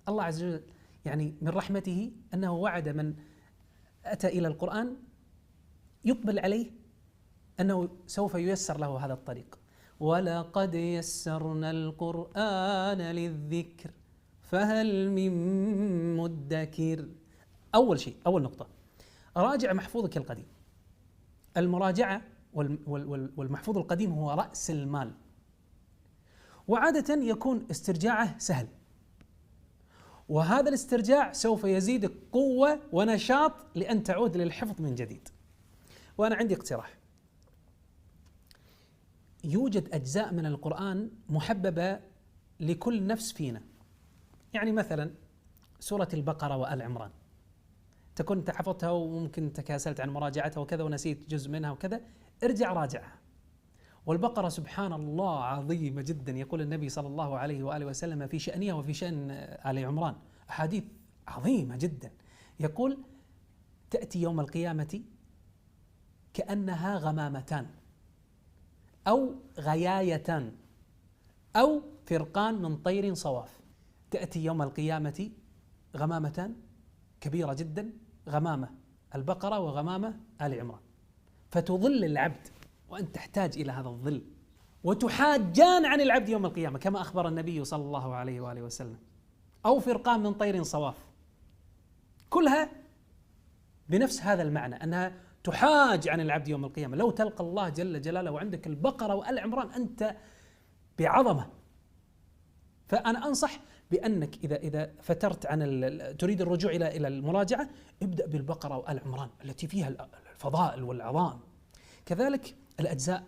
الله عز وجل يعني من رحمته أنه وعد من أتى إلى القرآن يقبل عليه أنه سوف ييسر له هذا الطريق. ولقد يسرنا القرآن للذكر فهل من مدكر. أول شيء، أول نقطة، راجع محفوظك القديم. المراجعة والمحفوظ القديم هو رأس المال، وعادة يكون استرجاعه سهل، وهذا الاسترجاع سوف يزيدك قوة ونشاط لأن تعود للحفظ من جديد. وأنا عندي اقتراح، يوجد أجزاء من القرآن محببة لكل نفس فينا. يعني مثلا سورة البقرة وآل عمران، تكون أنت حفظتها وممكن تكاسلت عن مراجعتها وكذا ونسيت جزء منها وكذا، ارجع راجعها. والبقرة سبحان الله عظيمة جدا، يقول النبي صلى الله عليه وآله وسلم في شأنها وفي شأن آل عمران أحاديث عظيمة جدا. يقول: تأتي يوم القيامة كأنها غمامتان أو غيايتان أو فرقان من طير صواف. تأتي يوم القيامة غمامتان كبيرة جدا، غمامة البقرة وغمامة آل عمران، فتظل العبد وأنت تحتاج إلى هذا الظل، وتحاجان عن العبد يوم القيامة كما أخبر النبي صلى الله عليه وآله وسلم. أو فرقان من طير صواف، كلها بنفس هذا المعنى، أنها تحاج عن العبد يوم القيامة. لو تلقى الله جل جلاله وعندك البقرة وآل عمران أنت بعظمة. فأنا أنصح بأنك إذا فترت عن تريد الرجوع إلى المراجعة، ابدأ بالبقرة وآل عمران التي فيها الفضائل والعظام. كذلك الأجزاء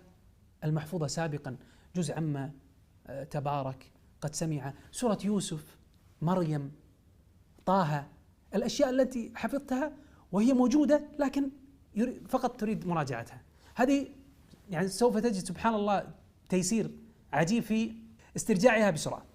المحفوظة سابقا، جزء عما تبارك، قد سمع، سورة يوسف، مريم، طه، الأشياء التي حفظتها وهي موجودة لكن فقط تريد مراجعتها، هذه يعني سوف تجد سبحان الله تيسير عجيب في استرجاعها بسرعة.